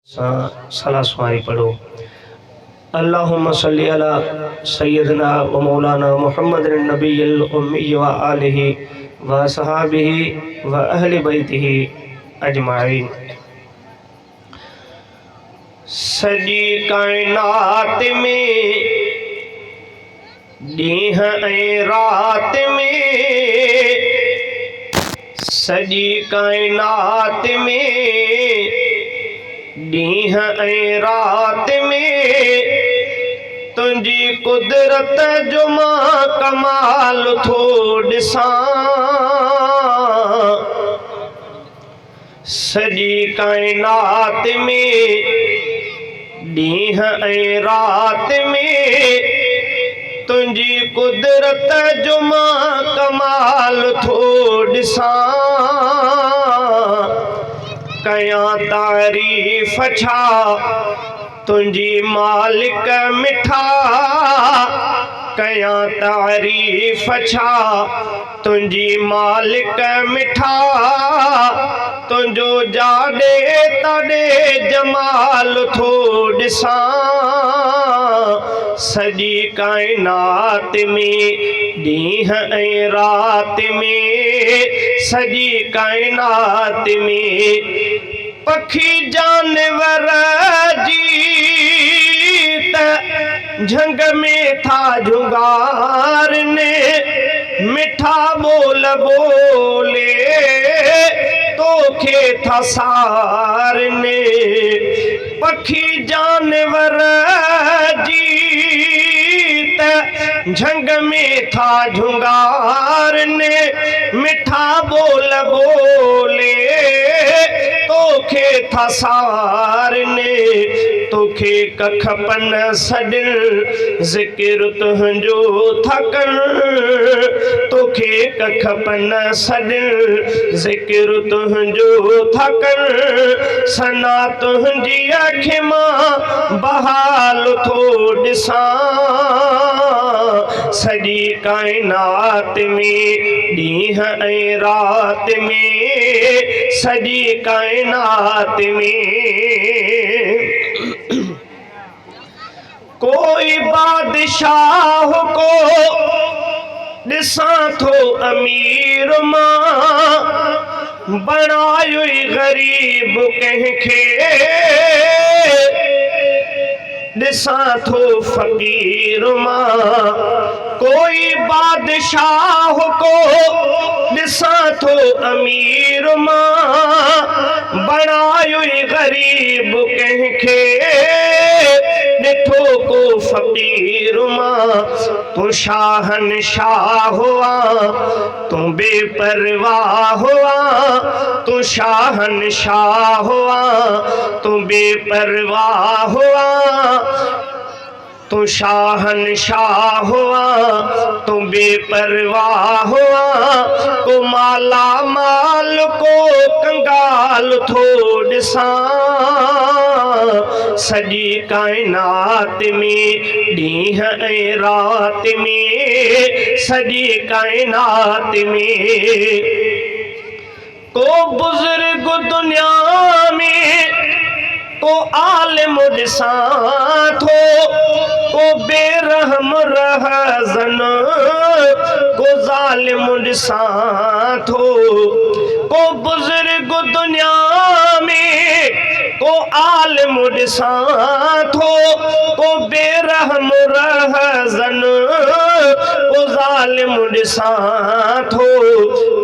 सलासवारी पढ़ो। अल्लाहुम्मा सल्ली अला सय्यदना व मौलाना मुहम्मद नबील उम्मी व आलिहि व सहाबिहि व अहले बैतिहि अजमाइन। सजी कायनात में डीह ऐं रात में, सजी कायनात में डीह ऐं रात में तुंहिंजी कुदरत जो मां कमाल थो ॾिसां। सजी कायनात में डीह ऐं रात में तुंहिंजी कुदरत जो मां कमाल थो ॾिसां। कयां तारीफ़ छा तुंहिंजी मालिक मिठा, कयां तारीफ़ छा तुंहिंजी मालिक मिठा। तुंहिंजो जाॾे तॾे जमाल थो ॾिसां। सॼी काइनात में डींह ऐं रात में, सॼी काइनात में पखी जानवर जी त झंग में था झुंगारने, मिठा बोल बोले तोखे था सारने। पखी जानवर जी त झंग में था झुंगारने, मिठा बोल बोले तोखे था सारने। तोखे कख पन सॾिन ज़िक्र तुंहिंजो था कनि, तोखे कख पन सॾिन ज़िक्र तुंहिंजो था कनि। सना तुंहिंजी अखि मां बहाल थो ॾिसां। सॼी काइनात में डींह ऐं रात में, सॼी काइनात में कोई बादशाह को ॾिसां थो अमीर मां, बणायो ग़रीब कंहिंखे ॾिसां थो फ़कीर मां। कोई बादशाह को ॾिसां थो अमीर मां, बणायो ग़रीब कंहिंखे ॾिठो को फ़कीर मां। तूं शाहनशाह हुआ तूं बेपरवाह हुआ, तूं शाहनशाह हुआ तूं बेपरवाह हुआ। तू शाहनशाह हुआ तू बेपरवाह हुआ। को माला माल को कंगाल थो ॾिसां। सॼी काइनात में डींह ऐं रात में, सॼी काइनात में को बुज़ुर्ग दुनिया में को आलिम ॾिसां थो, को बेरहम रहज़न को ज़ालिम ॾिसां थो। को बुज़ुर्ग दुनिया में को आलिम ॾिसां थो, को बेरहम रहज़न को ज़ालिम ॾिसां थो।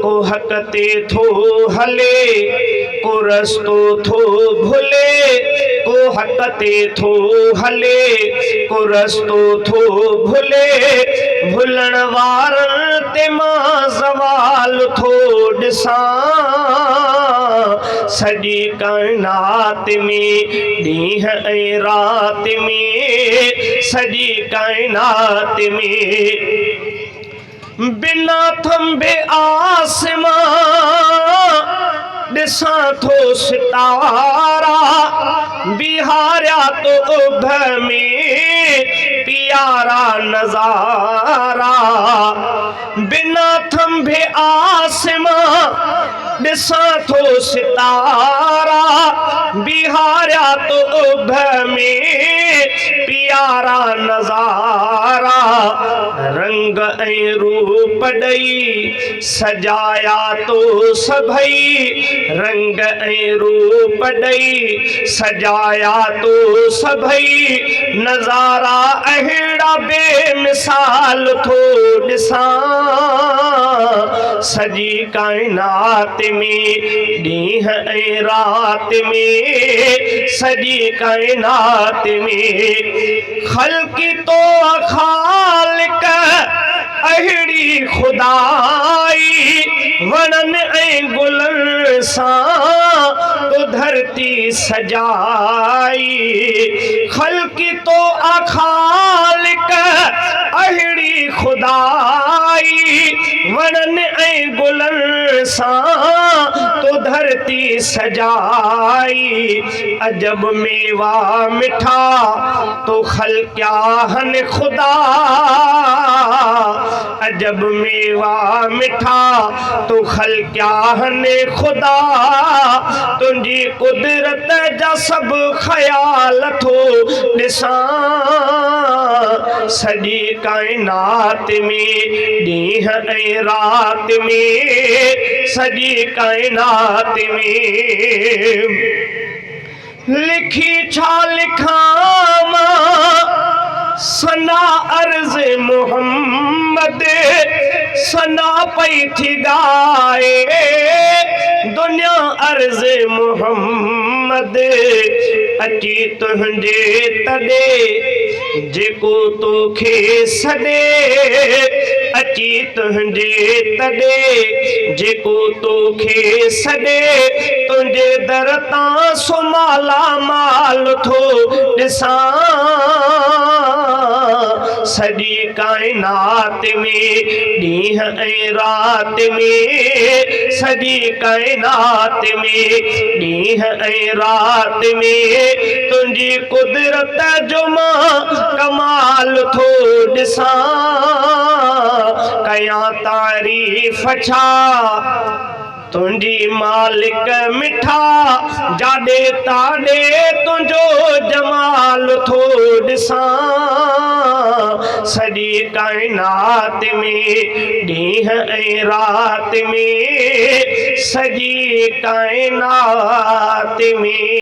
को हक़ ते थो हले को रस्तो थो भुले, को हक़ ते थो हले को रस्तो थो भुले। भुलण वारनि ते मां ज़वाल थो ॾिसां। सॼी काइनात में डींह ऐं रात में, सॼी काइनात में बिना थंभे आसमां ॾिसां थो सितारा। बिहारिया तो उभ में प्यारा नज़ारा। बिना थंभे आसमां ॾिसां थो सितारा। बिहारिया तो सुबह में प्यारा नजारा, रंग ऐं रूप ॾई सजाया तो सभई, रंग ऐं रूप ॾई सजाया तो सभई, नज़ारा अहिड़ा बेमिसाल थो ॾिसां, सॼी काइनात में ॾींहं ऐं राति में, सॼी काइनात में ख़ल्क़ी तो ख़ालिक अहिड़ी खुदाई, वणनि ऐं गुलनि सां तो धरती सजाई, ख़ल्क़ी तो ख़ालिक अहिड़ी खुदाई, वणनि ऐं गुलनि सां तो धरती सजाई, अजब मेवा मिठा तो ख़ल्क़ियाहन खुदा, अजब मेवा मिठा तो ख़ल्क़ियाहन खुदा, तुंहिंजी कुदरत जा सभु ख़याल थो ॾिसां, सॼी काइनात में ॾींहं ऐं राति में, सॼी काइनात में लिखी छा लिखां मां सना अर्ज़ मोहम्मद, सना पई थी ॻाए दुनिया अर्ज़ मोहम्मद, अची तुंहिंजे तॾे जेको तोखे सॾे, अची तुंहिंजे तॾे जेको तोखे सॾे, तुंहिंजे दर तां सो माला माल थो ॾिसां, सॼी काइनात में ॾींहं ऐं राति में, सॼी काइनात में ॾींहं ऐं राति में, तुंहिंजी कुदरत जो मां कमाल थो ॾिसां, कयां तारीफ़ छा तुंहिंजी मालिक मिठा, जाॾे ताॾे तुंहिंजो जमाल थो ॾिसां, सॼी काइनात में ॾींहं ऐं राति में, सॼी काइनात में।